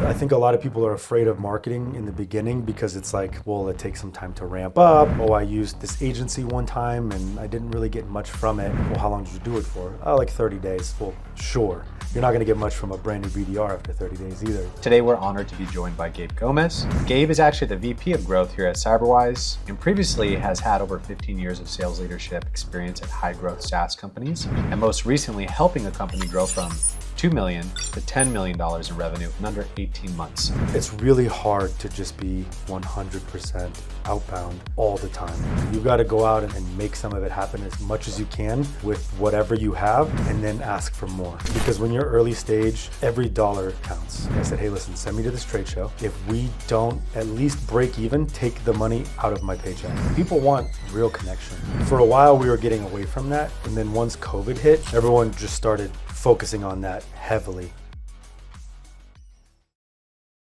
I think a lot of people are afraid of marketing in the beginning because it's like, well, it takes some time to ramp up. Oh, I used this agency one time and I didn't really get much from it. Well, how long did you do it for? Oh, like 30 days. Well, sure. You're not going to get much from a brand new BDR after 30 days either. Today, we're honored to be joined by Gabe Gomez. Gabe is actually the VP of Growth here at Whyze, and previously has had over 15 years of sales leadership experience at high-growth SaaS companies, and most recently helping a company grow from $2 million to $10 million in revenue in under 18 months. It's really hard to just be 100% outbound all the time. You've got to go out and make some of it happen as much as you can with whatever you have, and then ask for more. Because when you're early stage, every dollar counts. I said, hey, listen, send me to this trade show. If we don't at least break even, take the money out of my paycheck. People want real connection. For a while, we were getting away from that. And then once COVID hit, everyone just started focusing on that heavily.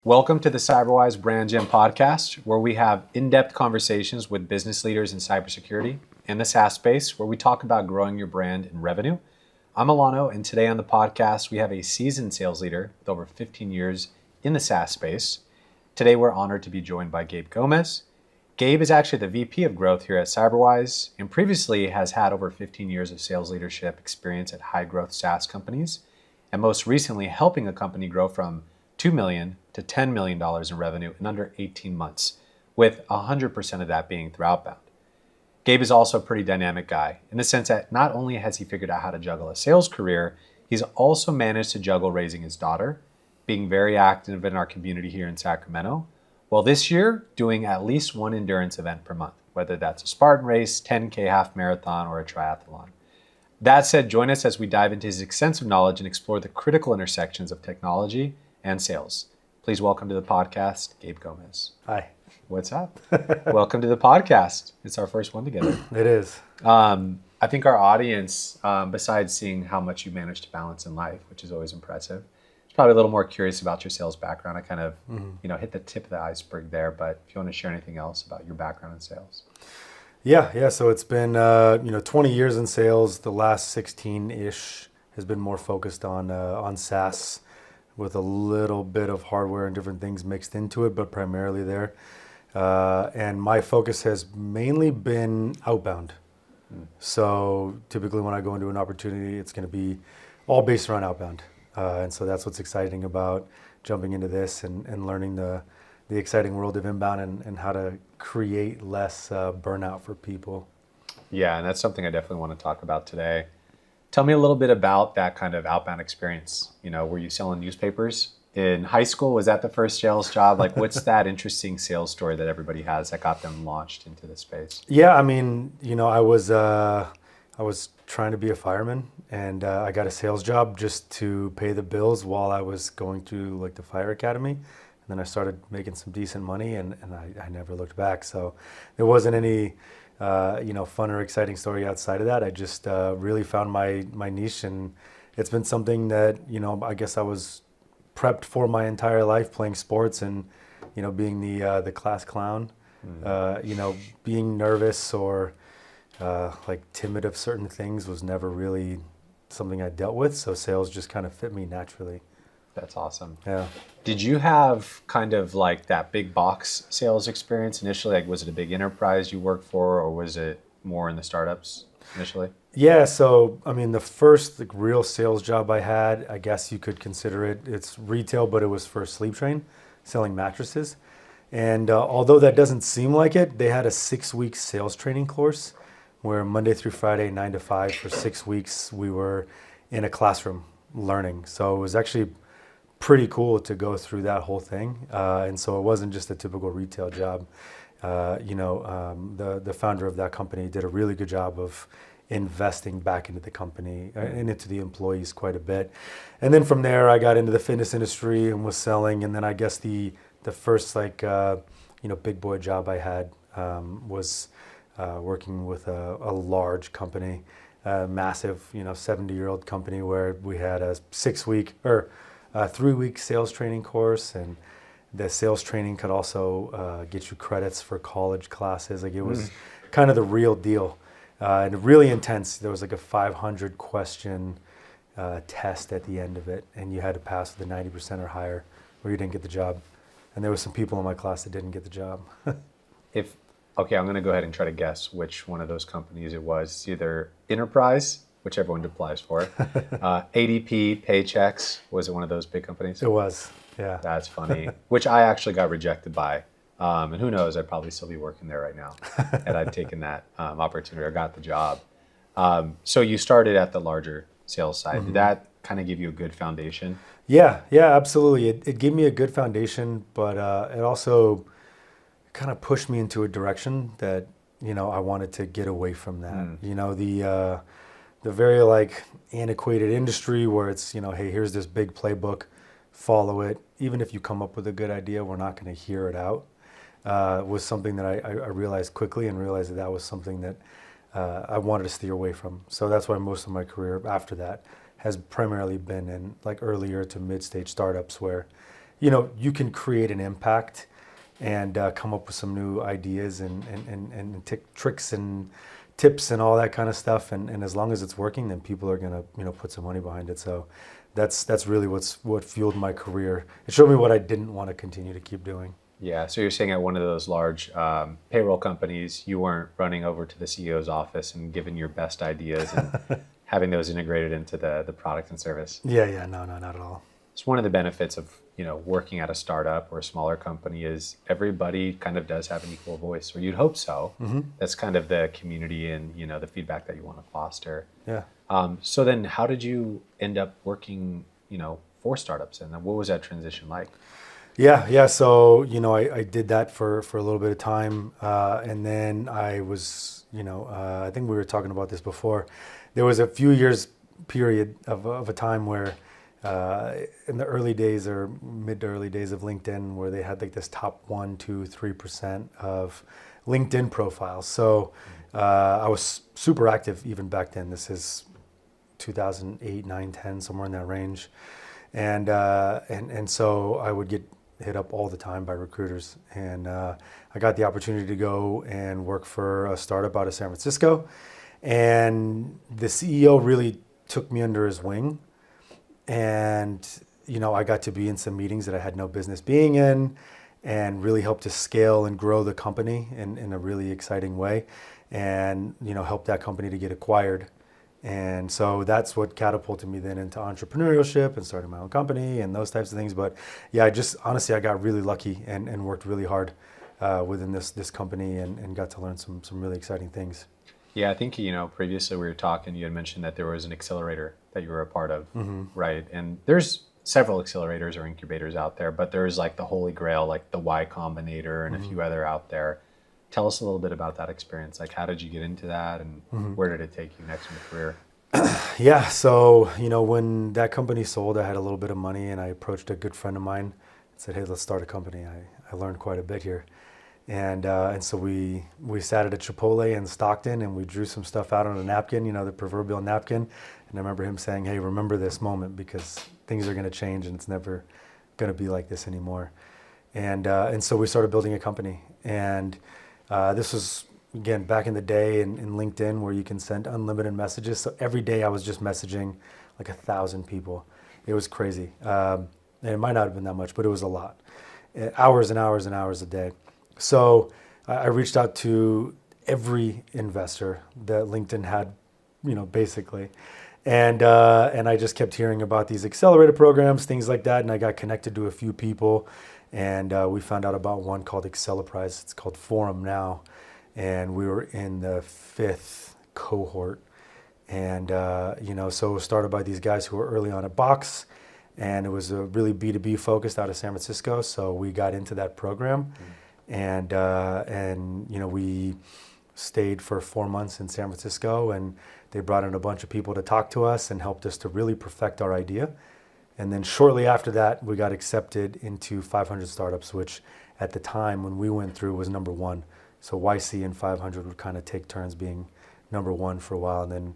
Welcome to the Whyze BrandGen podcast, where we have in-depth conversations with business leaders in cybersecurity and the SaaS space, where we talk about growing your brand and revenue. I'm Alano, and today on the podcast, we have a seasoned sales leader with over 15 years in the SaaS space. Today, we're honored to be joined by Gabe Gomez. Gabe is actually the VP of Growth here at Whyze, and previously has had over 15 years of sales leadership experience at high-growth SaaS companies, and most recently helping a company grow from $2 million to $10 million in revenue in under 18 months, with 100% of that being through Outbound. Gabe is also a pretty dynamic guy in the sense that not only has he figured out how to juggle a sales career, he's also managed to juggle raising his daughter, being very active in our community here in Sacramento, well, this year, doing at least one endurance event per month, whether that's a Spartan race, 10K half marathon, or a triathlon. That said, join us as we dive into his extensive knowledge and explore the critical intersections of technology and sales. Please welcome to the podcast, Gabe Gomez. Hi. What's up? Welcome to the podcast. It's our first one together. It is. I think our audience, besides seeing how much you manage to balance in life, which is always impressive, probably a little more curious about your sales background. I kind of, hit the tip of the iceberg there, but if you want to share anything else about your background in sales. Yeah. So it's been, 20 years in sales. The last 16-ish has been more focused on SaaS with a little bit of hardware and different things mixed into it, but primarily there. And my focus has mainly been outbound. So typically when I go into an opportunity, it's going to be all based around outbound. And so that's what's exciting about jumping into this and learning the exciting world of inbound and how to create less burnout for people. Yeah, and that's something I definitely want to talk about today. Tell me a little bit about that kind of outbound experience. Were you selling newspapers in high school? Was that the first sales job? Like, what's that interesting sales story that everybody has that got them launched into the space? Yeah, I mean, I was trying to be a fireman, and I got a sales job just to pay the bills while I was going through like the fire academy. And then I started making some decent money, and I never looked back. So there wasn't any, fun or exciting story outside of that. I just really found my niche, and it's been something that, I guess I was prepped for my entire life, playing sports and, being the class clown, being nervous or timid of certain things was never really something I dealt with. So sales just kind of fit me naturally. That's awesome. Yeah. Did you have kind of like that big box sales experience initially? Like, was it a big enterprise you worked for, or was it more in the startups initially? Yeah. So, I mean, the first real sales job I had, I guess you could consider it's retail, but it was for Sleep Train, selling mattresses. And although that doesn't seem like it, they had a 6-week sales training course where Monday through Friday, 9 to 5 for 6 weeks, we were in a classroom learning. So it was actually pretty cool to go through that whole thing. And so it wasn't just a typical retail job. The founder of that company did a really good job of investing back into the company and into the employees quite a bit. And then from there, I got into the fitness industry and was selling. And then I guess the first big boy job I had was working with a large company, massive, 70-year-old company where we had a 3-week sales training course, and the sales training could also get you credits for college classes. Like, it was kind of the real deal, and really intense. There was like a 500 question test at the end of it, and you had to pass with a 90% or higher or you didn't get the job. And there were some people in my class that didn't get the job. Okay, I'm going to go ahead and try to guess which one of those companies it was. It's either Enterprise, which everyone applies for, ADP, Paychex. Was it one of those big companies? It was, yeah. That's funny, which I actually got rejected by. And who knows, I'd probably still be working there right now had I taken that opportunity or got the job. So you started at the larger sales side. Did that kind of give you a good foundation? Yeah, absolutely. It gave me a good foundation, but it also kind of pushed me into a direction that, I wanted to get away from that. The very like antiquated industry where it's, hey, here's this big playbook, follow it. Even if you come up with a good idea, we're not going to hear it out. Was something that I realized quickly and realized that was something that I wanted to steer away from. So that's why most of my career after that has primarily been in like earlier to mid-stage startups where, you can create an impact and come up with some new ideas and tricks and tips and all that kind of stuff. And as long as it's working, then people are going to, put some money behind it. So that's really what fueled my career. It showed me what I didn't want to continue to keep doing. Yeah, so you're saying at one of those large payroll companies, you weren't running over to the CEO's office and giving your best ideas and having those integrated into the product and service. Yeah, no, not at all. It's one of the benefits of working at a startup or a smaller company is everybody kind of does have an equal voice, or you'd hope so. That's kind of the community and the feedback that you want to foster. Yeah. So then, how did you end up working for startups, and then what was that transition like? Yeah. So, I did that for a little bit of time. And then I was, I think we were talking about this before. There was a few years period of a time where in the early days or mid to early days of LinkedIn where they had like this top 1, 2, 3% of LinkedIn profiles. So I was super active even back then. This is 2008, 9, 10, somewhere in that range. And so I would get hit up all the time by recruiters. And I got the opportunity to go and work for a startup out of San Francisco. And the CEO really took me under his wing. And, I got to be in some meetings that I had no business being in and really helped to scale and grow the company in a really exciting way and, help that company to get acquired. And so that's what catapulted me then into entrepreneurship and starting my own company and those types of things. But yeah, honestly, I got really lucky and worked really hard within this company and got to learn some really exciting things. Yeah, I think, previously we were talking, you had mentioned that there was an accelerator that you were a part of, right? And there's several accelerators or incubators out there, but there's like the holy grail, like the Y Combinator and a few other out there. Tell us a little bit about that experience. Like, how did you get into that and where did it take you next in your career? Yeah, so, when that company sold, I had a little bit of money and I approached a good friend of mine and said, hey, let's start a company. I learned quite a bit here. And so we sat at a Chipotle in Stockton and we drew some stuff out on a napkin, the proverbial napkin. And I remember him saying, hey, remember this moment because things are going to change and it's never going to be like this anymore. And so we started building a company. And this was, again, back in the day in LinkedIn where you can send unlimited messages. So every day I was just messaging like 1,000 people. It was crazy. And it might not have been that much, but it was a lot. Hours and hours and hours a day. So I reached out to every investor that LinkedIn had, basically. And I just kept hearing about these accelerator programs, things like that. And I got connected to a few people. And we found out about one called Acceleprise. It's called Forum now. And we were in the 5th cohort. And, so it was started by these guys who were early on at Box. And it was a really B2B focused out of San Francisco. So we got into that program. And we stayed for 4 months in San Francisco, and they brought in a bunch of people to talk to us and helped us to really perfect our idea. And then shortly after that, we got accepted into 500 startups, which at the time when we went through was number 1. So YC and 500 would kind of take turns being number 1 for a while. And then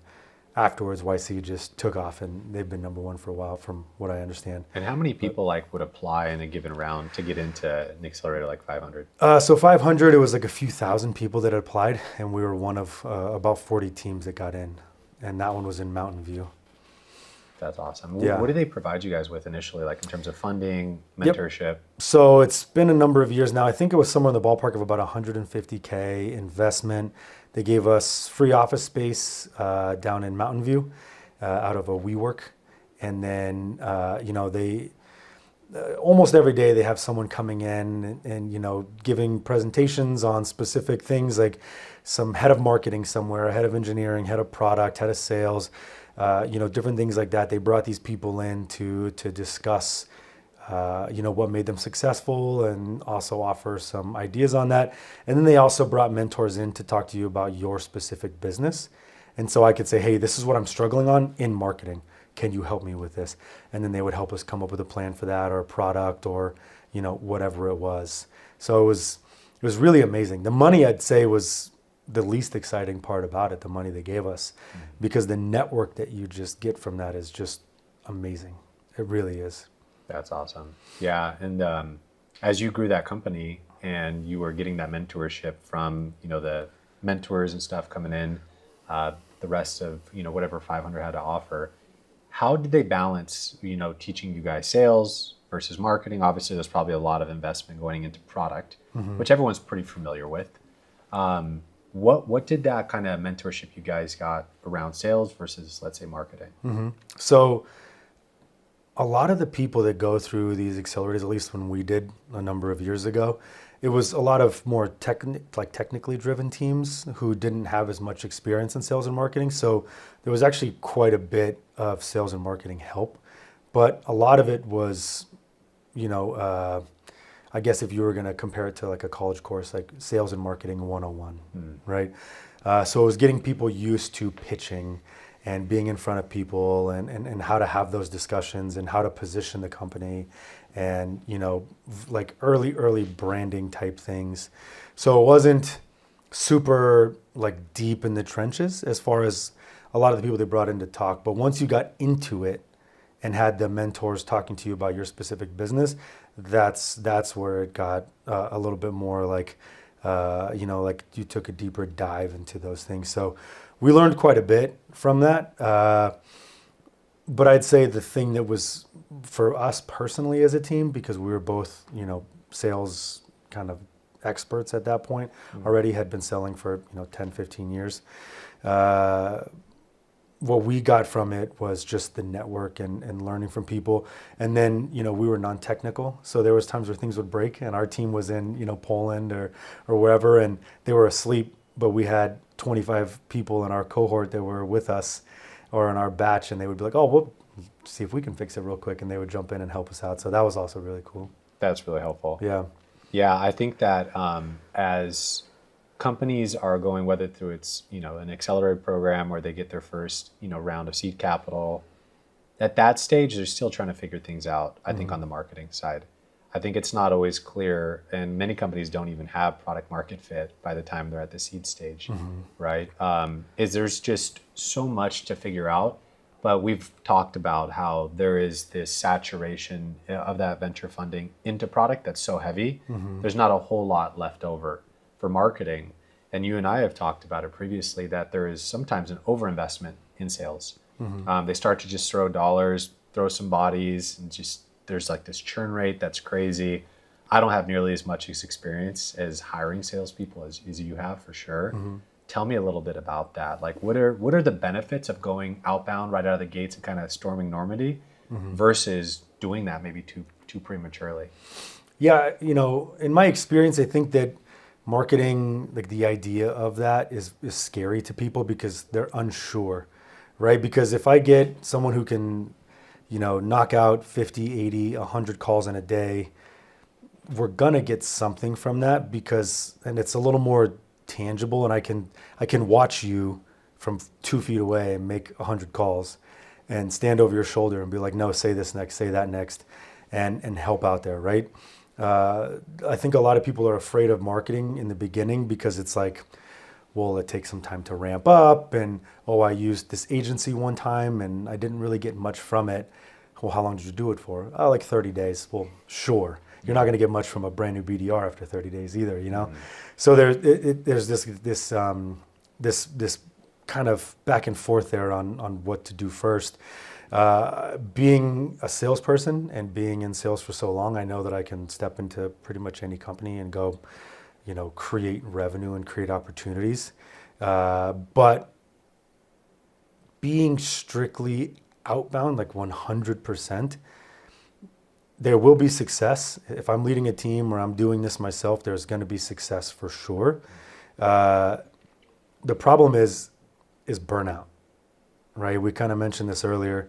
afterwards, YC just took off and they've been number 1 for a while from what I understand. And how many people would apply in a given round to get into an accelerator like 500? So 500, it was like a few thousand people that applied and we were one of about 40 teams that got in. And that one was in Mountain View. That's awesome. Yeah. What do they provide you guys with initially, like in terms of funding, Yep. mentorship? So it's been a number of years now. I think it was somewhere in the ballpark of about 150K investment. They gave us free office space down in Mountain View out of a WeWork. And then, they almost every day they have someone coming in and giving presentations on specific things, like some head of marketing somewhere, head of engineering, head of product, head of sales, different things like that. They brought these people in to discuss what made them successful and also offer some ideas on that. And then they also brought mentors in to talk to you about your specific business. And so I could say, hey, this is what I'm struggling on in marketing. Can you help me with this? And then they would help us come up with a plan for that, or a product, or whatever it was. So it was really amazing. The money, I'd say, was the least exciting part about it, the money they gave us, because the network that you just get from that is just amazing. It really is. That's awesome. Yeah, and as you grew that company and you were getting that mentorship from the mentors and stuff coming in, the rest of whatever 500 had to offer, how did they balance teaching you guys sales versus marketing? Obviously, there's probably a lot of investment going into product, which everyone's pretty familiar with. What did that kind of mentorship you guys got around sales versus, let's say, marketing? So a lot of the people that go through these accelerators, at least when we did a number of years ago, it was a lot of more technically driven teams who didn't have as much experience in sales and marketing. So there was actually quite a bit of sales and marketing help, but a lot of it was, I guess if you were going to compare it to like a college course, like sales and marketing 101, right? So it was getting people used to pitching and being in front of people and how to have those discussions and how to position the company and, like early branding type things. So it wasn't super like deep in the trenches as far as a lot of the people they brought in to talk. But once you got into it and had the mentors talking to you about your specific business, that's where it got a little bit more like, like you took a deeper dive into those things. So we learned quite a bit from that. But I'd say the thing that was for us personally as a team, because we were both, sales kind of experts at that point, already had been selling for, 10, 15 years. What we got from it was just the network and learning from people. And then, we were non-technical. So there was times where things would break and our team was in, Poland or wherever, and they were asleep, but we had 25 people in our cohort that were with us or in our batch, and they would be like, oh, we'll see if we can fix it real quick. And they would jump in and help us out. So that was also really cool. That's really helpful. Yeah. Yeah, I think that as companies are going, whether through it's, an accelerated program or they get their first, round of seed capital, at that stage, they're still trying to figure things out, I think, on the marketing side. I think it's not always clear, and many companies don't even have product market fit by the time they're at the seed stage, right? There's just so much to figure out, but we've talked about how there is this saturation of that venture funding into product that's so heavy. There's not a whole lot left over for marketing. And you and I have talked about it previously, that there is sometimes an overinvestment in sales. They start to just throw dollars, throw some bodies, and just there's like this churn rate that's crazy. I don't have nearly as much experience as hiring salespeople as you have, for sure. Tell me a little bit about that. Like, what are the benefits of going outbound right out of the gates and kind of storming Normandy versus doing that maybe too prematurely? Yeah, in my experience, I think that marketing, like the idea of that is scary to people because they're unsure, right? Because if I get someone who can, knock out 50, 80, 100 calls in a day, we're gonna get something from that and it's a little more tangible, and I can watch you from 2 feet away and make 100 calls and stand over your shoulder and be like, no, say this next, say that next, and help out there, right? I think a lot of people are afraid of marketing in the beginning because it's like, well, it takes some time to ramp up, and I used this agency one time and I didn't really get much from it. Well, how long did you do it for? Oh, like 30 days. Well, sure. You're not going to get much from a brand new BDR after 30 days either, So there's this kind of back and forth there on what to do first. Being a salesperson and being in sales for so long, I know that I can step into pretty much any company and go, create revenue and create opportunities. But being strictly outbound, like 100%, there will be success. If I'm leading a team or I'm doing this myself, there's going to be success for sure. The problem is burnout, right? We kind of mentioned this earlier.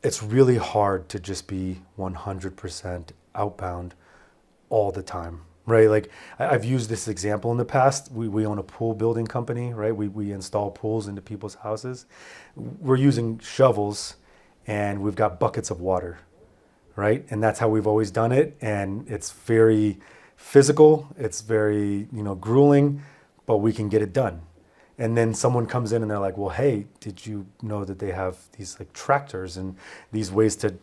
It's really hard to just be 100% outbound all the time, right? Like I've used this example in the past. We own a pool building company, right? We install pools into people's houses. We're using shovels and we've got buckets of water, right? And that's how we've always done it. And it's very physical. It's very, grueling, but we can get it done. And then someone comes in and they're like, well, hey, did you know that they have these like tractors and these ways to,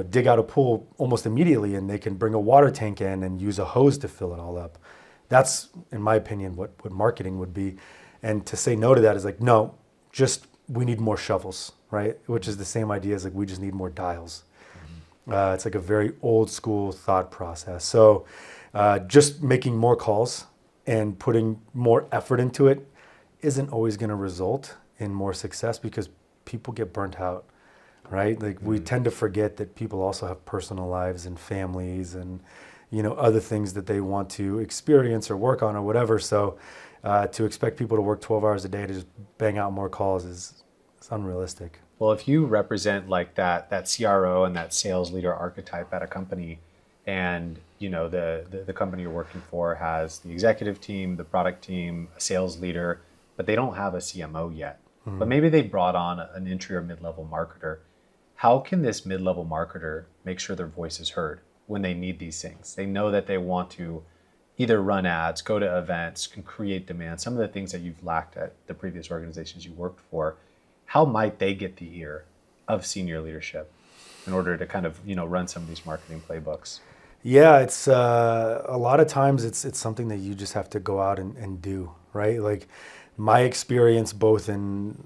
dig out a pool almost immediately, and they can bring a water tank in and use a hose to fill it all up. That's, in my opinion, what marketing would be. And to say no to that is like, no, just we need more shovels, right? Which is the same idea as like we just need more dials. It's like a very old school thought process. So just making more calls and putting more effort into it isn't always going to result in more success because people get burnt out, right? Like we tend to forget that people also have personal lives and families and, other things that they want to experience or work on or whatever. So to expect people to work 12 hours a day to just bang out more calls is unrealistic. Well, if you represent like that CRO and that sales leader archetype at a company, and the company you're working for has the executive team, the product team, a sales leader, but they don't have a CMO yet. But maybe they brought on an entry or mid-level marketer. How can this mid-level marketer make sure their voice is heard when they need these things? They know that they want to either run ads, go to events, can create demand, some of the things that you've lacked at the previous organizations you worked for. How might they get the ear of senior leadership in order to kind of, run some of these marketing playbooks? Yeah, it's a lot of times it's something that you just have to go out and do, right? Like my experience both in,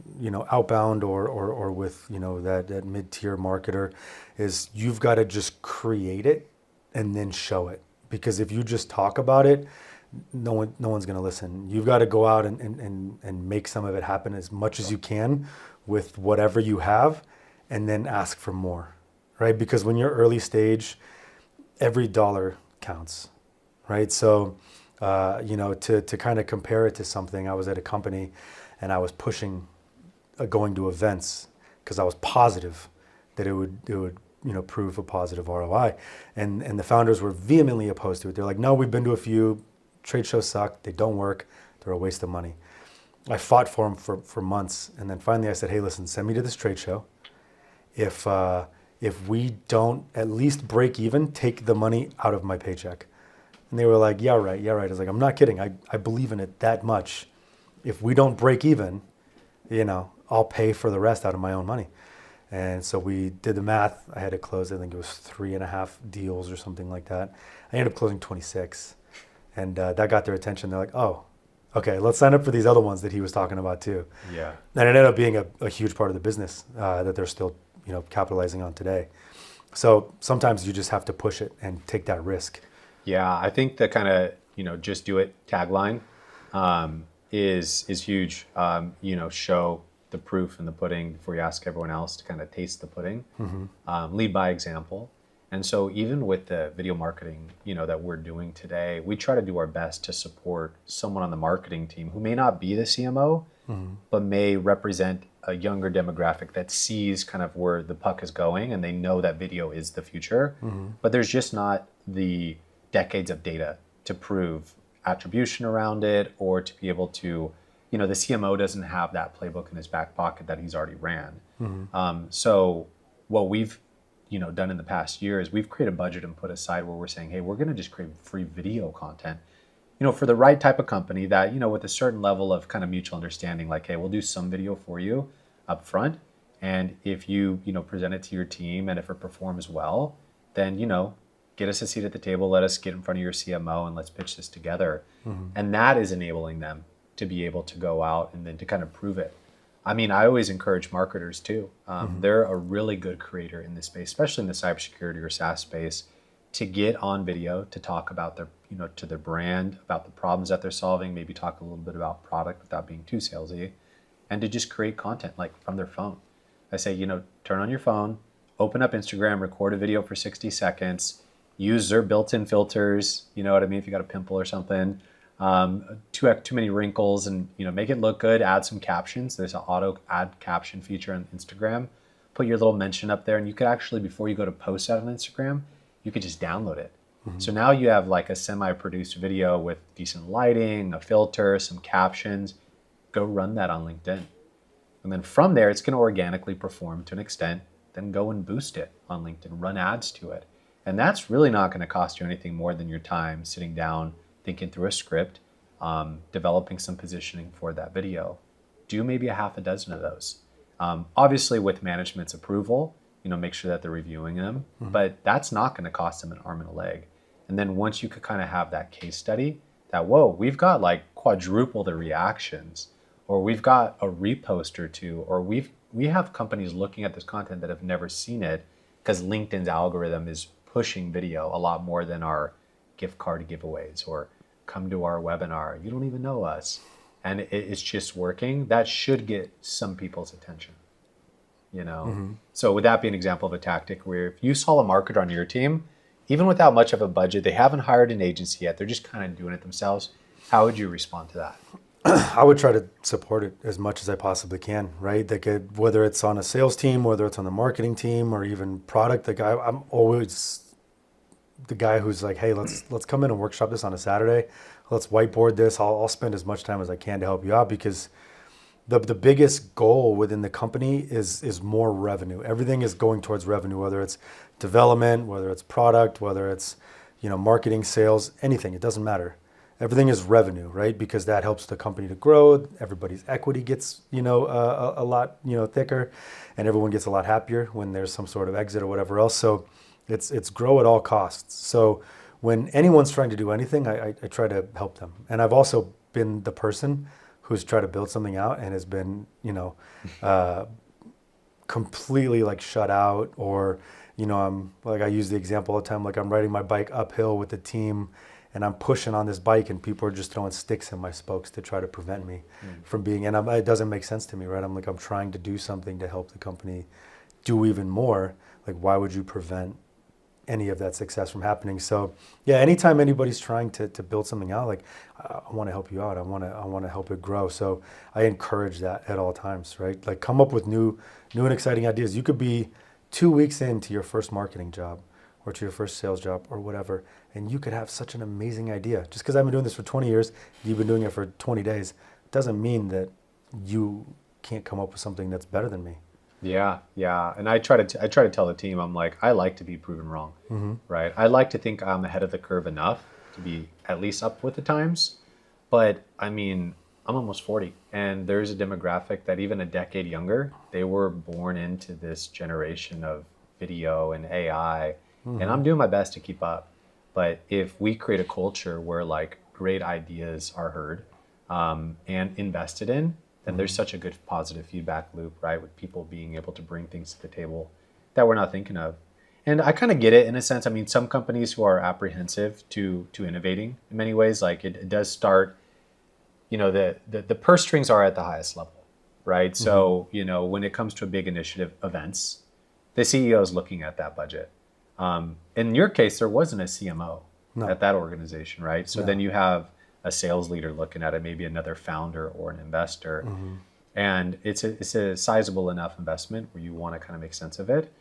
outbound or with, that mid-tier marketer is you've got to just create it and then show it. Because if you just talk about it, no one's going to listen. You've got to go out and make some of it happen as much as you can with whatever you have and then ask for more, right? Because when you're early stage, every dollar counts, right? So, to kind of compare it to something, I was at a company and I was pushing going to events because I was positive that it would prove a positive ROI. And the founders were vehemently opposed to it. They're like, no, we've been to a few, trade shows suck, they don't work, they're a waste of money. I fought for them for months. And then finally I said, hey, listen, send me to this trade show. If we don't at least break even, take the money out of my paycheck. And they were like, yeah, right. I was like, I'm not kidding. I believe in it that much. If we don't break even, I'll pay for the rest out of my own money. And so we did the math. I had to close, I think it was 3.5 deals or something like that. I ended up closing 26. And that got their attention. They're like, oh, okay, let's sign up for these other ones that he was talking about too. Yeah. And it ended up being a huge part of the business that they're still capitalizing on today. So sometimes you just have to push it and take that risk. Yeah, I think the kind of, just do it tagline is huge. Show the proof in the pudding before you ask everyone else to kind of taste the pudding. Lead by example. And so even with the video marketing, that we're doing today, we try to do our best to support someone on the marketing team who may not be the CMO, but may represent a younger demographic that sees kind of where the puck is going and they know that video is the future. But there's just not the decades of data to prove attribution around it or to be able to, the CMO doesn't have that playbook in his back pocket that he's already ran. So what we've done in the past year is we've created a budget and put aside where we're saying, hey, we're going to just create free video content, for the right type of company that, with a certain level of kind of mutual understanding, like, hey, we'll do some video for you up front. And if you, present it to your team and if it performs well, then, get us a seat at the table, let us get in front of your CMO and let's pitch this together. And that is enabling them to be able to go out and then to kind of prove it. I mean, I always encourage marketers too. They're a really good creator in this space, especially in the cybersecurity or SaaS space, to get on video to talk about their, to their brand, about the problems that they're solving, maybe talk a little bit about product without being too salesy, and to just create content like from their phone. I say, turn on your phone, open up Instagram, record a video for 60 seconds, use their built-in filters, you know what I mean? If you got a pimple or something, too many wrinkles, and make it look good, add some captions. There's an auto add caption feature on Instagram. Put your little mention up there, and you could actually, before you go to post that on Instagram, you could just download it. So now you have like a semi-produced video with decent lighting, a filter, some captions. Go run that on LinkedIn. And then from there, it's going to organically perform to an extent. Then go and boost it on LinkedIn, run ads to it. And that's really not going to cost you anything more than your time sitting down, thinking through a script, developing some positioning for that video. Do maybe a half a dozen of those. Obviously with management's approval, make sure that they're reviewing them, but that's not going to cost them an arm and a leg. And then once you could kind of have that case study that, whoa, we've got like quadruple the reactions, or we've got a repost or two, or we have companies looking at this content that have never seen it because LinkedIn's algorithm is pushing video a lot more than our gift card giveaways or come to our webinar. You don't even know us. And it's just working. That should get some people's attention, So would that be an example of a tactic where if you saw a marketer on your team, even without much of a budget, they haven't hired an agency yet, they're just kind of doing it themselves, how would you respond to that? I would try to support it as much as I possibly can, right? Whether it's on a sales team, whether it's on the marketing team, or even product. I'm always the guy who's like, hey, let's come in and workshop this on a Saturday. Let's whiteboard this. I'll spend as much time as I can to help you out, because the biggest goal within the company is more revenue. Everything is going towards revenue, whether it's development, whether it's product, whether it's marketing, sales, anything. It doesn't matter. Everything is revenue, right? Because that helps the company to grow. Everybody's equity gets a lot thicker, and everyone gets a lot happier when there's some sort of exit or whatever else. So it's grow at all costs. So when anyone's trying to do anything, I try to help them. And I've also been the person who's tried to build something out and has been completely like shut out, or I'm like, I use the example all the time, like I'm riding my bike uphill with the team and I'm pushing on this bike and people are just throwing sticks in my spokes to try to prevent me from being, it doesn't make sense to me, right? I'm trying to do something to help the company do even more. Like, why would you prevent any of that success from happening? So yeah, anytime anybody's trying to build something out, like I want to help you out. I want to help it grow. So I encourage that at all times, right? Like, come up with new and exciting ideas. You could be 2 weeks into your first marketing job or to your first sales job or whatever, and you could have such an amazing idea. Just because I've been doing this for 20 years, you've been doing it for 20 days, doesn't mean that you can't come up with something that's better than me. Yeah. And I try to tell the team, I'm like, I like to be proven wrong, right? I like to think I'm ahead of the curve enough to be at least up with the times. But I mean, I'm almost 40, and there's a demographic that even a decade younger, they were born into this generation of video and AI, and I'm doing my best to keep up. But if we create a culture where like great ideas are heard and invested in, then there's such a good positive feedback loop, right? With people being able to bring things to the table that we're not thinking of. And I kind of get it in a sense. I mean, some companies who are apprehensive to innovating in many ways, like it does start, the purse strings are at the highest level, right? So, when it comes to a big initiative events, the CEO is looking at that budget. In your case, there wasn't a CMO at that organization, right? So then you have a sales leader looking at it, maybe another founder or an investor. And it's a sizable enough investment where you want to kind of make sense of it.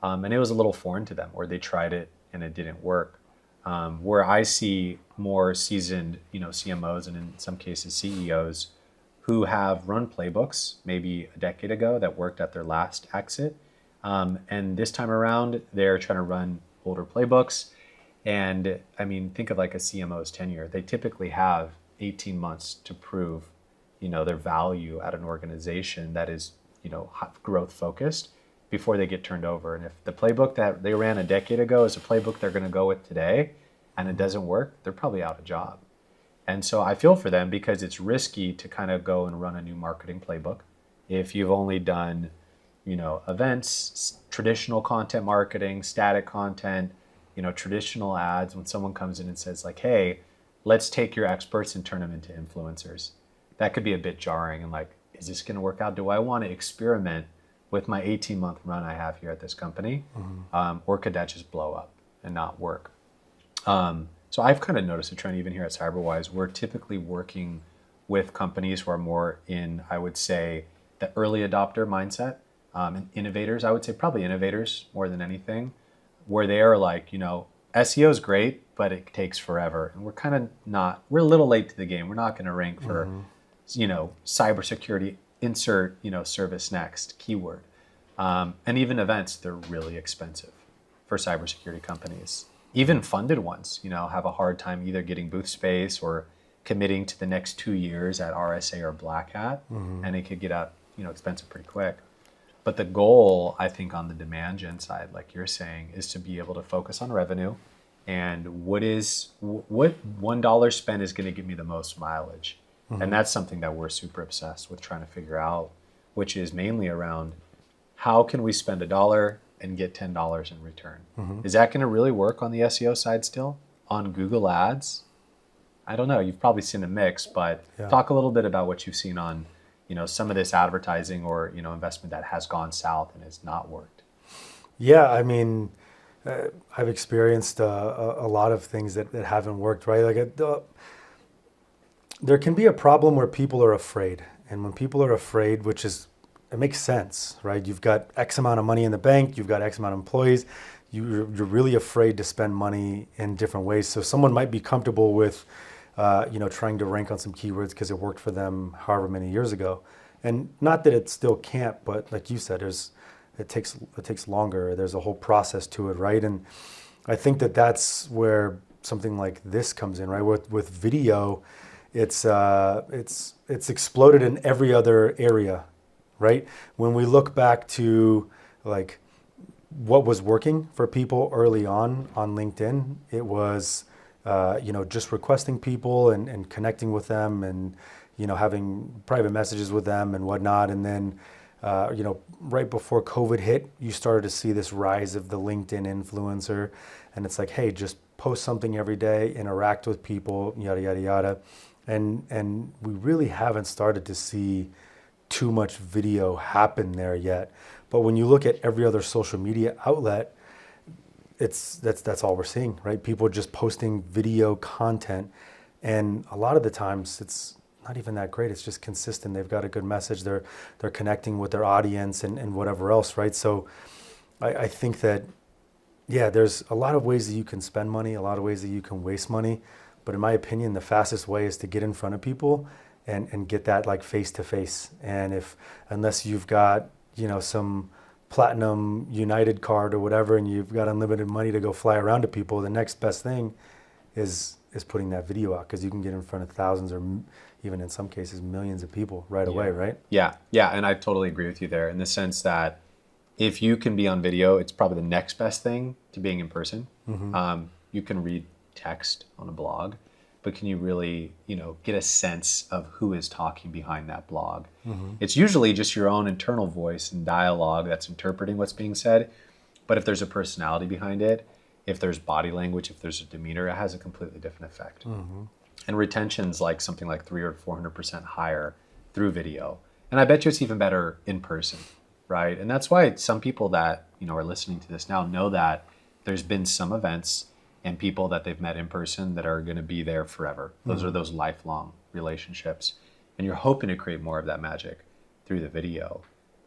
And it was a little foreign to them, or they tried it and it didn't work. Where I see more seasoned, CMOs and in some cases CEOs who have run playbooks maybe a decade ago that worked at their last exit. And this time around, they're trying to run older playbooks. And I mean, think of like a CMO's tenure. They typically have 18 months to prove, their value at an organization that is, growth focused before they get turned over. And if the playbook that they ran a decade ago is a playbook they're going to go with today and it doesn't work, they're probably out of job. And so I feel for them because it's risky to kind of go and run a new marketing playbook if you've only done, events, traditional content marketing, static content, traditional ads, when someone comes in and says like, hey, let's take your experts and turn them into influencers, that could be a bit jarring and like, is this going to work out? Do I want to experiment with my 18-month run I have here at this company? Or could that just blow up and not work? So I've kind of noticed a trend even here at CyberWhyze. We're typically working with companies who are more in, I would say, the early adopter mindset, and innovators. I would say probably innovators more than anything, where they are like, SEO is great, but it takes forever. And we're kind of not, we're a little late to the game. We're not going to rank for, cybersecurity, insert, service next keyword. And even events, they're really expensive for cybersecurity companies. Even funded ones, have a hard time either getting booth space or committing to the next 2 years at RSA or Black Hat, and it could get out, expensive pretty quick. But the goal, I think, on the demand gen side, like you're saying, is to be able to focus on revenue and what $1 spent is going to give me the most mileage. And that's something that we're super obsessed with trying to figure out, which is mainly around how can we spend $1 and get $10 in return? Is that going to really work on the SEO side still? On Google Ads? I don't know. You've probably seen a mix, but talk a little bit about what you've seen on, some of this advertising or, investment that has gone south and has not worked. Yeah, I mean, I've experienced a lot of things that haven't worked, right? Like there can be a problem where people are afraid. And when people are afraid, it makes sense, right? You've got X amount of money in the bank, you've got X amount of employees, you're really afraid to spend money in different ways. So someone might be comfortable with, trying to rank on some keywords because it worked for them however many years ago. And not that it still can't, but like you said, it takes longer. There's a whole process to it, right? And I think that's where something like this comes in, right? With video, it's exploded in every other area, right? When we look back to like what was working for people early on LinkedIn, it was just requesting people and connecting with them and having private messages with them and whatnot. And then right before COVID hit, you started to see this rise of the LinkedIn influencer, and it's like, hey, just post something every day, interact with people, yada yada yada. And we really haven't started to see too much video happen there yet. But when you look at every other social media outlet, that's all we're seeing, right? People just posting video content, and a lot of the times it's not even that great. It's just consistent. They've got a good message. They're connecting with their audience and whatever else, right? So I think that there's a lot of ways that you can spend money, a lot of ways that you can waste money. But in my opinion, the fastest way is to get in front of people and get that like face to face. And unless you've got, some Platinum United card or whatever, and you've got unlimited money to go fly around to people, the next best thing is putting that video out, because you can get in front of thousands or even in some cases millions of people right away, right? Yeah, and I totally agree with you there in the sense that if you can be on video, it's probably the next best thing to being in person. You can read text on a blog, but can you really, get a sense of who is talking behind that blog? It's usually just your own internal voice and dialogue that's interpreting what's being said. But if there's a personality behind it, if there's body language, if there's a demeanor, it has a completely different effect. And retention's like something like 300 or 400% higher through video. And I bet you it's even better in person, right? And that's why some people that, are listening to this now know that there's been some events and people that they've met in person that are going to be there forever. Those are those lifelong relationships. And you're hoping to create more of that magic through the video.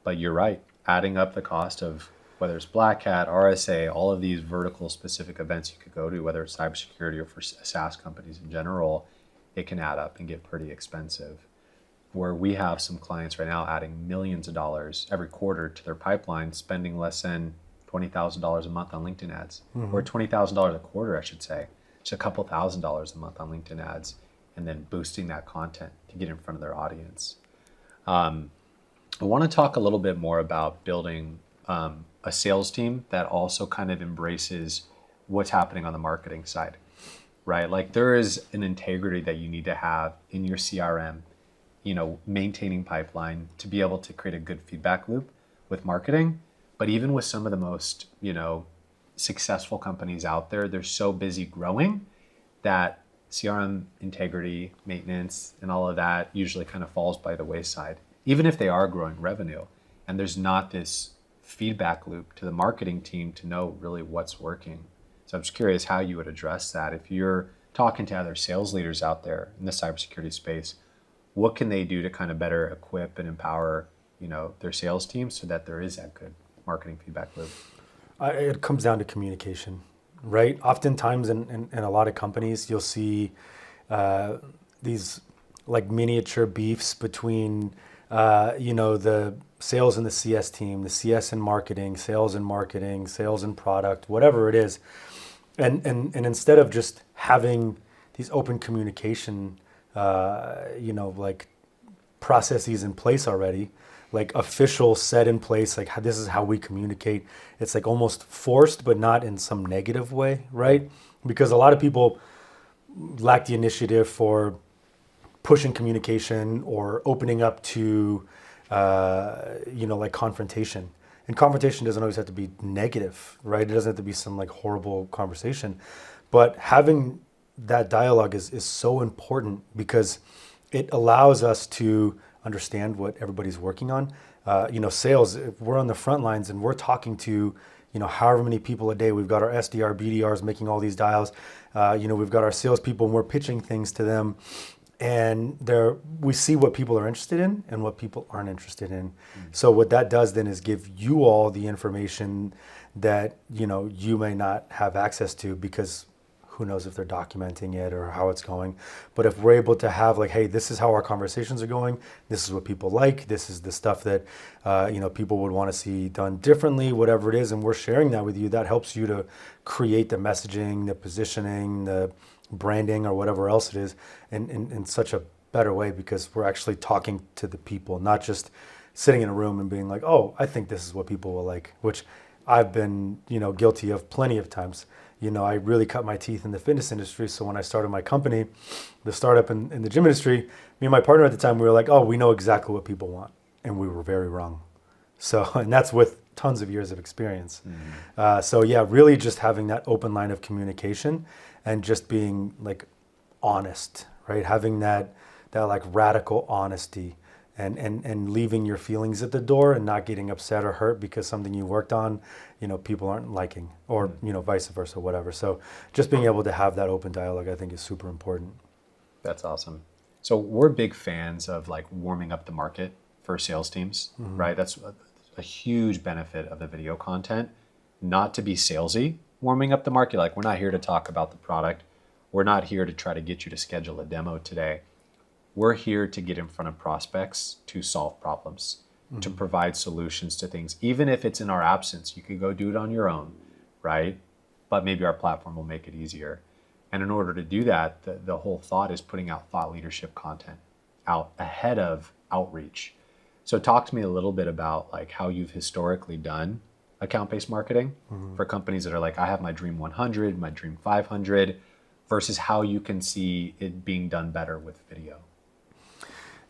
But you're right, adding up the cost of whether it's Black Hat, RSA, all of these vertical specific events you could go to, whether it's cybersecurity or for SaaS companies in general, it can add up and get pretty expensive. Where we have some clients right now adding millions of dollars every quarter to their pipeline, spending less than $20,000 a month on LinkedIn ads, or $20,000 a quarter, I should say. Just a couple $1,000s a month on LinkedIn ads, and then boosting that content to get in front of their audience. I want to talk a little bit more about building a sales team that also kind of embraces what's happening on the marketing side, right? Like there is an integrity that you need to have in your CRM, maintaining pipeline to be able to create a good feedback loop with marketing. But even with some of the most, successful companies out there, they're so busy growing that CRM integrity, maintenance, and all of that usually kind of falls by the wayside, even if they are growing revenue. And there's not this feedback loop to the marketing team to know really what's working. So I'm just curious how you would address that. If you're talking to other sales leaders out there in the cybersecurity space, what can they do to kind of better equip and empower, their sales team so that there is that good marketing feedback loop? It comes down to communication, right? Oftentimes in a lot of companies, you'll see these like miniature beefs between, the sales and the CS team, the CS and marketing, sales and product, whatever it is. And instead of just having these open communication, like processes in place already, like official set in place, like this is how we communicate. It's like almost forced, but not in some negative way, right? Because a lot of people lack the initiative for pushing communication or opening up to, like confrontation. And confrontation doesn't always have to be negative, right? It doesn't have to be some like horrible conversation. But having that dialogue is so important because it allows us to understand what everybody's working on. Sales, if we're on the front lines and we're talking to, however many people a day, we've got our SDR, BDRs making all these dials, we've got our salespeople and we're pitching things to them. And we see what people are interested in and what people aren't interested in. Mm-hmm. So what that does then is give you all the information that, you may not have access to because who knows if they're documenting it or how it's going. But if we're able to have like, hey, this is how our conversations are going. This is what people like. This is the stuff that, people would want to see done differently, whatever it is. And we're sharing that with you. That helps you to create the messaging, the positioning, the branding or whatever else it is in such a better way because we're actually talking to the people, not just sitting in a room and being like, oh, I think this is what people will like, which I've been, guilty of plenty of times. I really cut my teeth in the fitness industry. So when I started my company, the startup in the gym industry, me and my partner at the time, we were like, oh, we know exactly what people want. And we were very wrong. So, and that's with tons of years of experience. Mm-hmm. Really just having that open line of communication and just being like honest, right? Having that like radical honesty and leaving your feelings at the door and not getting upset or hurt because something you worked on, people aren't liking or, vice versa, whatever. So just being able to have that open dialogue, I think is super important. That's awesome. So we're big fans of like warming up the market for sales teams, mm-hmm. right? That's a huge benefit of the video content, not to be salesy, warming up the market. Like we're not here to talk about the product. We're not here to try to get you to schedule a demo today. We're here to get in front of prospects to solve problems, mm-hmm. to provide solutions to things. Even if it's in our absence, you could go do it on your own, right? But maybe our platform will make it easier. And in order to do that, the whole thought is putting out thought leadership content out ahead of outreach. So talk to me a little bit about like how you've historically done account-based marketing mm-hmm. for companies that are like, I have my dream 100, my dream 500, versus how you can see it being done better with video.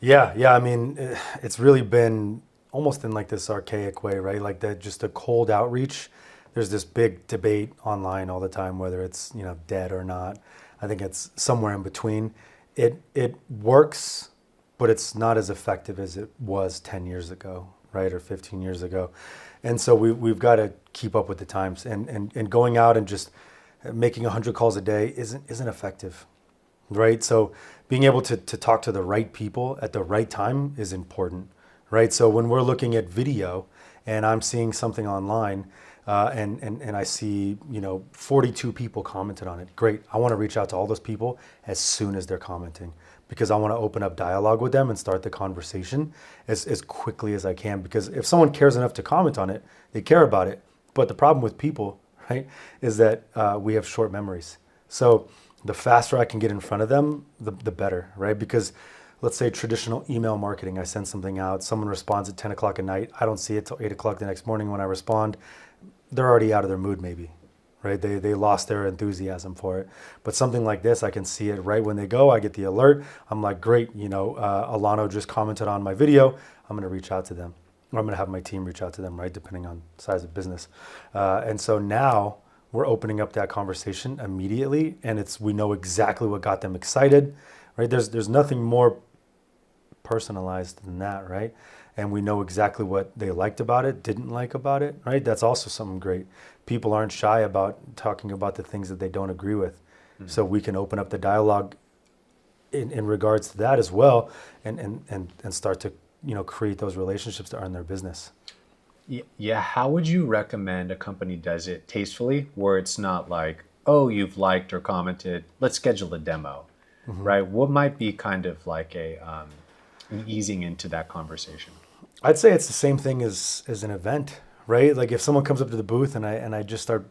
Yeah. I mean, it's really been almost in like this archaic way, right? Like that, just a cold outreach. There's this big debate online all the time, whether it's, dead or not. I think it's somewhere in between. It works, but it's not as effective as it was 10 years ago, right? Or 15 years ago. And so we've got to keep up with the times and going out and just making 100 calls a day isn't effective, right? So being able to talk to the right people at the right time is important, right? So when we're looking at video and I'm seeing something online and I see, 42 people commented on it, great. I want to reach out to all those people as soon as they're commenting because I want to open up dialogue with them and start the conversation as quickly as I can. Because if someone cares enough to comment on it, they care about it. But the problem with people, right, is that we have short memories. So the faster I can get in front of them, the better, right? Because let's say traditional email marketing, I send something out, someone responds at 10 o'clock at night, I don't see it till 8 o'clock the next morning when I respond, they're already out of their mood maybe, right? They lost their enthusiasm for it. But something like this, I can see it right when they go. I get the alert. I'm like, great, Alano just commented on my video. I'm going to reach out to them. Or I'm going to have my team reach out to them, right? Depending on size of business. And so now we're opening up that conversation immediately, and we know exactly what got them excited, right? There's nothing more personalized than that, right? And we know exactly what they liked about it, didn't like about it, right? That's also something great. People aren't shy about talking about the things that they don't agree with. So we can open up the dialogue in regards to that as well, and start to create those relationships to earn their business. Yeah, how would you recommend a company does it tastefully, where it's not like, oh, you've liked or commented, let's schedule a demo, right? What might be kind of like an easing into that conversation? I'd say it's the same thing as an event, right? Like if someone comes up to the booth and I just start,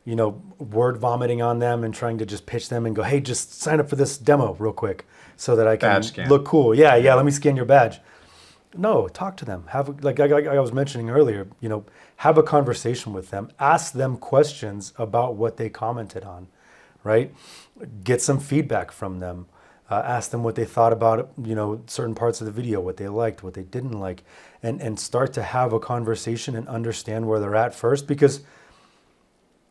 word vomiting on them and trying to just pitch them and go, hey, just sign up for this demo real quick so that I can Badge scan. look cool. Yeah, let me scan your badge. No, talk to them. Like I was mentioning earlier, have a conversation with them. Ask them questions about what they commented on, right? Get some feedback from them. Ask them what they thought about, certain parts of the video, what they liked, what they didn't like, and start to have a conversation and understand where they're at first. Because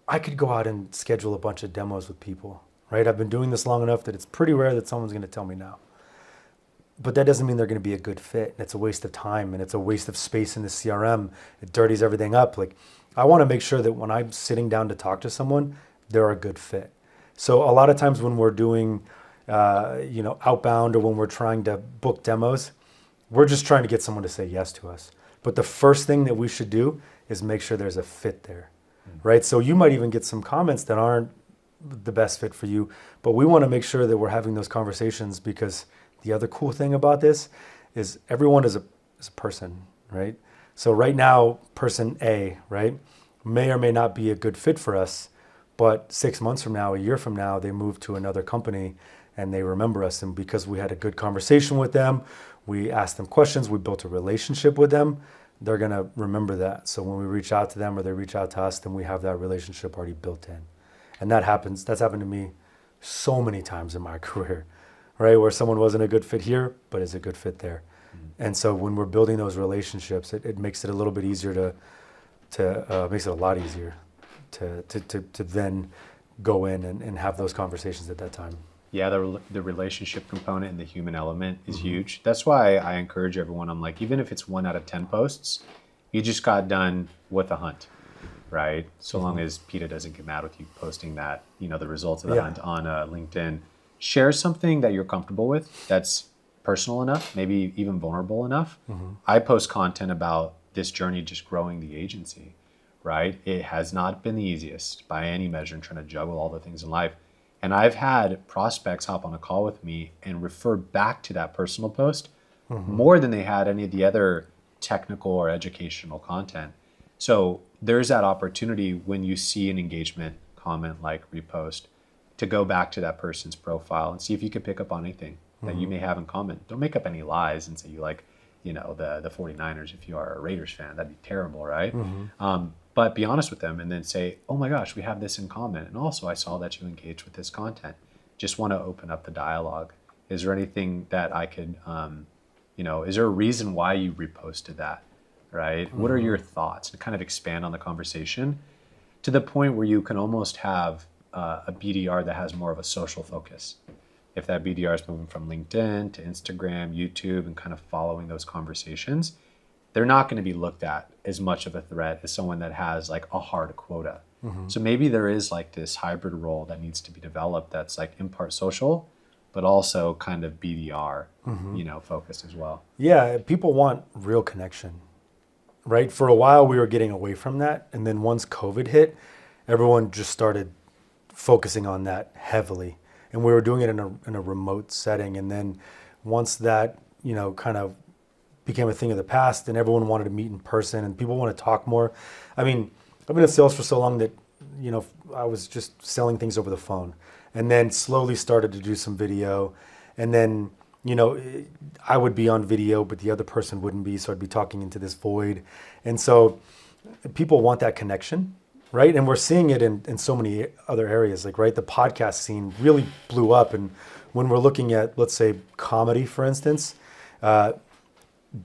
I could go out and schedule a bunch of demos with people, right? I've been doing this long enough that it's pretty rare that someone's going to tell me no. But that doesn't mean they're going to be a good fit. And it's a waste of time, and it's a waste of space in the CRM. It dirties everything up. Like, I want to make sure that when I'm sitting down to talk to someone, they're a good fit. So a lot of times when we're doing, outbound, or when we're trying to book demos, we're just trying to get someone to say yes to us. But the first thing that we should do is make sure there's a fit there, right? So you might even get some comments that aren't the best fit for you, but we want to make sure that we're having those conversations, because the other cool thing about this is everyone is a person, right? So right now, person A, right, may or may not be a good fit for us, but 6 months from now, a year from now, they move to another company and they remember us. And because we had a good conversation with them, we asked them questions, we built a relationship with them, they're going to remember that. So when we reach out to them or they reach out to us, then we have that relationship already built in. And that's happened to me so many times in my career, right? Where someone wasn't a good fit here, but is a good fit there. And so when we're building those relationships, it makes it a little bit easier makes it a lot easier to then go in and have those conversations at that time. Yeah, the relationship component and the human element is huge. That's why I encourage everyone. I'm like, even if it's 1 out of 10 posts, you just got done with a hunt, right? So long as PETA doesn't get mad with you posting that, the results of the hunt on LinkedIn. Share something that you're comfortable with, that's personal enough, maybe even vulnerable enough. I post content about this journey just growing the agency, right? It has not been the easiest by any measure in trying to juggle all the things in life. And I've had prospects hop on a call with me and refer back to that personal post more than they had any of the other technical or educational content. So there's that opportunity when you see an engagement comment like repost to go back to that person's profile and see if you can pick up on anything that you may have in common. Don't make up any lies and say you like, the 49ers if you are a Raiders fan. That'd be terrible, right? But be honest with them and then say, oh my gosh, we have this in common. And also I saw that you engaged with this content. Just want to open up the dialogue. Is there anything that I could, is there a reason why you reposted that, right? What are your thoughts? And kind of expand on the conversation to the point where you can almost have a BDR that has more of a social focus. If that BDR is moving from LinkedIn to Instagram, YouTube, and kind of following those conversations, they're not going to be looked at as much of a threat as someone that has like a hard quota. So maybe there is like this hybrid role that needs to be developed that's like in part social, but also kind of BDR, focused as well. Yeah, people want real connection, right? For a while, we were getting away from that. And then once COVID hit, everyone just started focusing on that heavily. And we were doing it in a remote setting. And then once that, kind of became a thing of the past and everyone wanted to meet in person and people want to talk more. I mean, I've been in sales for so long that, I was just selling things over the phone and then slowly started to do some video. And then, I would be on video, but the other person wouldn't be. So I'd be talking into this void. And so people want that connection. right? And we're seeing it in so many other areas, like, right, the podcast scene really blew up. And when we're looking at, let's say, comedy, for instance,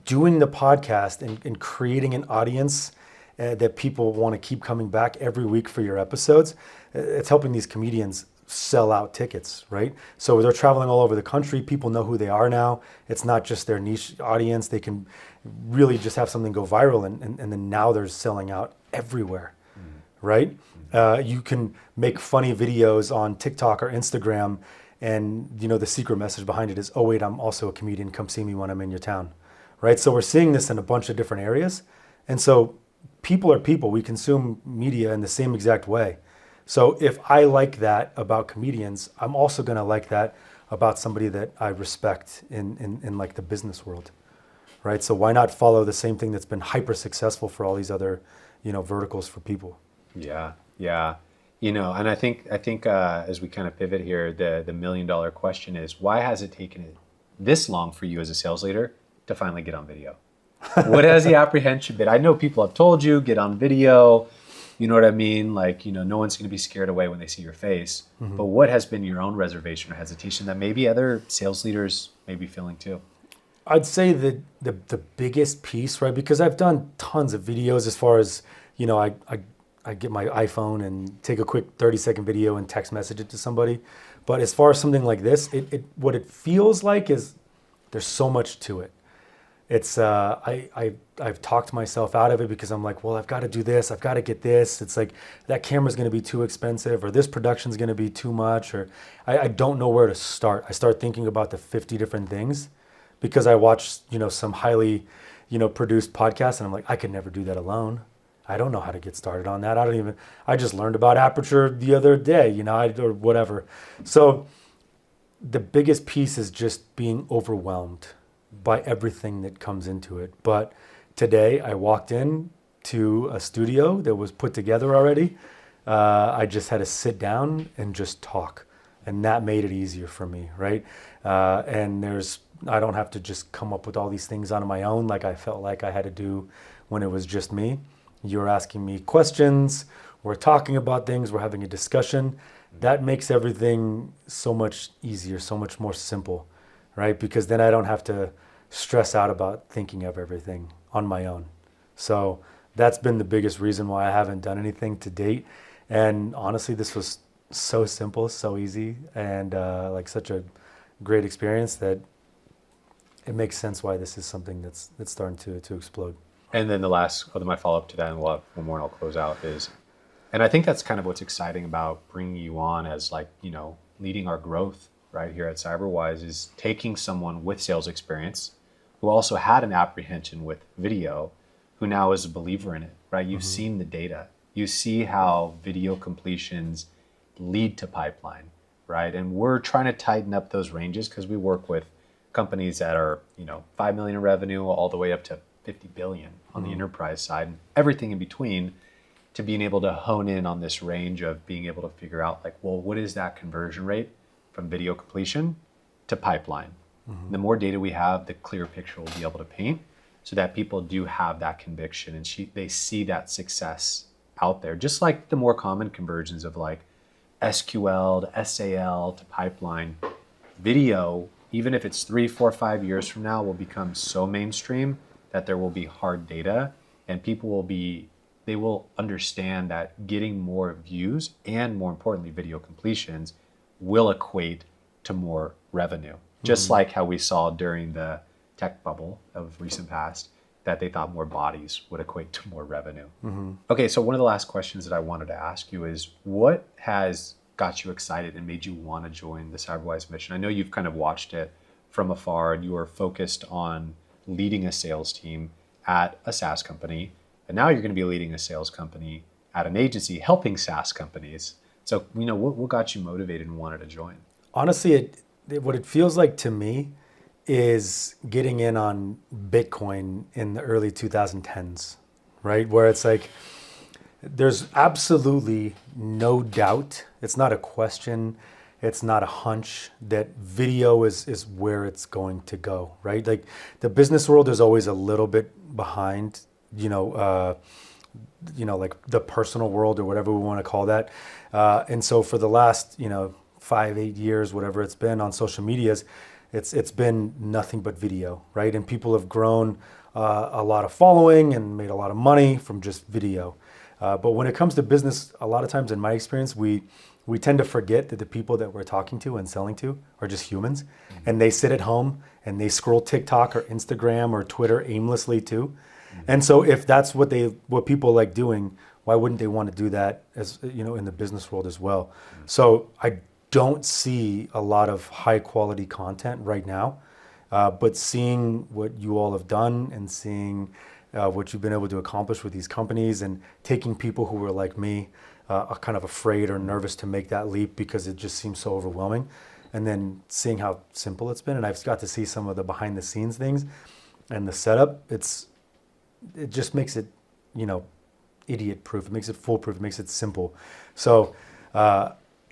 doing the podcast and creating an audience that people want to keep coming back every week for your episodes, it's helping these comedians sell out tickets, right? So they're traveling all over the country. People know who they are now. It's not just their niche audience. They can really just have something go viral, and then now they're selling out everywhere, right? You can make funny videos on TikTok or Instagram, and the secret message behind it is, oh wait, I'm also a comedian. Come see me when I'm in your town, right? So we're seeing this in a bunch of different areas. And so people are people. We consume media in the same exact way. So if I like that about comedians, I'm also going to like that about somebody that I respect in like the business world, right? So why not follow the same thing that's been hyper successful for all these other, verticals for people? Yeah, yeah. And I think as we kind of pivot here, the $1 million question is, why has it taken this long for you as a sales leader to finally get on video? What has the apprehension been? I know people have told you, get on video. You know what I mean? Like, no one's going to be scared away when they see your face. Mm-hmm. But what has been your own reservation or hesitation that maybe other sales leaders may be feeling too? I'd say that the biggest piece, right? Because I've done tons of videos as far as, I get my iPhone and take a quick 30-second video and text message it to somebody. But as far as something like this, what it feels like is there's so much to it. It's I've talked myself out of it because I'm like, well, I've got to do this, I've got to get this. It's like that camera's going to be too expensive, or this production's going to be too much, or I don't know where to start. I start thinking about the 50 different things because I watch some highly produced podcasts, and I'm like, I could never do that alone. I don't know how to get started on that. I just learned about Aperture the other day, or whatever. So the biggest piece is just being overwhelmed by everything that comes into it. But today I walked in to a studio that was put together already. I just had to sit down and just talk, and that made it easier for me, right? And I don't have to just come up with all these things on my own like I felt like I had to do when it was just me. You're asking me questions, we're talking about things, we're having a discussion. That makes everything so much easier, so much more simple, right? Because then I don't have to stress out about thinking of everything on my own. So that's been the biggest reason why I haven't done anything to date. And honestly, this was so simple, so easy, and like such a great experience that it makes sense why this is something that's starting to explode. And then my follow-up to that, and we'll have one more and I'll close out, is, and I think that's kind of what's exciting about bringing you on as leading our growth right here at CyberWhyze, is taking someone with sales experience who also had an apprehension with video, who now is a believer in it, right? You've seen the data. You see how video completions lead to pipeline, right? And we're trying to tighten up those ranges because we work with companies that are, 5 million in revenue all the way up to 50 billion on the enterprise side, and everything in between, to being able to hone in on this range of being able to figure out what is that conversion rate from video completion to pipeline. The more data we have, the clearer picture we'll be able to paint, so that people do have that conviction and they see that success out there. Just like the more common conversions of SQL to SAL to pipeline, video, even if it's 3, 4, 5 years from now, will become so mainstream that there will be hard data, and people they will understand that getting more views and, more importantly, video completions will equate to more revenue. Just like how we saw during the tech bubble of recent past, that they thought more bodies would equate to more revenue. Okay, so one of the last questions that I wanted to ask you is, what has got you excited and made you want to join the CyberWhyze mission? I know you've kind of watched it from afar, and you are focused on leading a sales team at a SaaS company, and now you're going to be leading a sales company at an agency helping SaaS companies. So, what got you motivated and wanted to join? Honestly, what it feels like to me is getting in on Bitcoin in the early 2010s, right? Where it's like, there's absolutely no doubt, it's not a question, it's not a hunch, that video is where it's going to go, right? Like, the business world is always a little bit behind, like the personal world or whatever we want to call that. And so for the last, 5, 8 years, whatever it's been on social medias, it's been nothing but video, right? And people have grown a lot of following and made a lot of money from just video. But when it comes to business, a lot of times in my experience, we tend to forget that the people that we're talking to and selling to are just humans, and they sit at home and they scroll TikTok or Instagram or Twitter aimlessly too. And so if that's what people like doing, why wouldn't they want to do that as in the business world as well? So I don't see a lot of high quality content right now, but seeing what you all have done and seeing what you've been able to accomplish with these companies and taking people who were like me, are kind of afraid or nervous to make that leap because it just seems so overwhelming. And then seeing how simple it's been, and I've got to see some of the behind the scenes things and the setup. It just makes it, idiot proof. It makes it foolproof. It makes it simple. So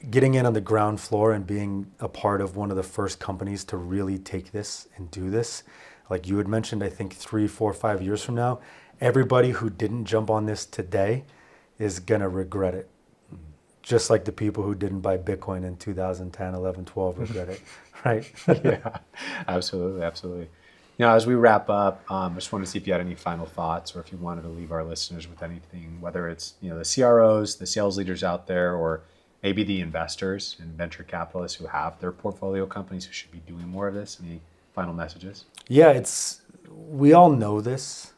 getting in on the ground floor and being a part of one of the first companies to really take this and do this, like you had mentioned, I think 3, 4, 5 years from now, everybody who didn't jump on this today is going to regret it. Just like the people who didn't buy Bitcoin in 2010, 11, 12 regret it, right? Yeah, absolutely, absolutely. As we wrap up, I just wanted to see if you had any final thoughts or if you wanted to leave our listeners with anything, whether it's, the CROs, the sales leaders out there, or maybe the investors and venture capitalists who have their portfolio companies who should be doing more of this. Any final messages? Yeah, we all know this.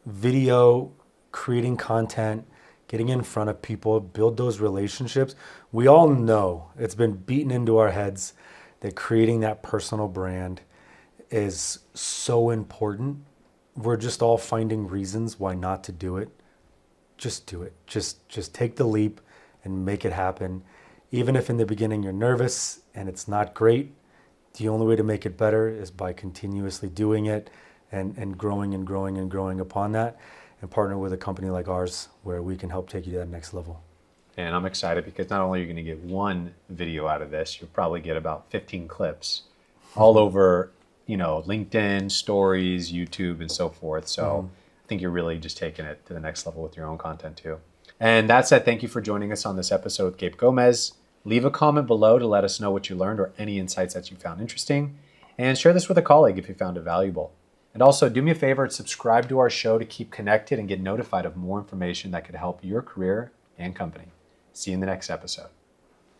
Video, creating content, getting in front of people, build those relationships. We all know, it's been beaten into our heads that creating that personal brand is so important. We're just all finding reasons why not to do it. Just do it. Just take the leap and make it happen. Even if in the beginning you're nervous and it's not great, the only way to make it better is by continuously doing it and growing and growing and growing upon that, and partner with a company like ours where we can help take you to that next level. And I'm excited because not only are you going to get one video out of this, you'll probably get about 15 clips all over, LinkedIn, stories, YouTube, and so forth. So I think you're really just taking it to the next level with your own content too. And that said, thank you for joining us on this episode with Gabe Gomez. Leave a comment below to let us know what you learned or any insights that you found interesting. And share this with a colleague if you found it valuable. And also, do me a favor and subscribe to our show to keep connected and get notified of more information that could help your career and company. See you in the next episode.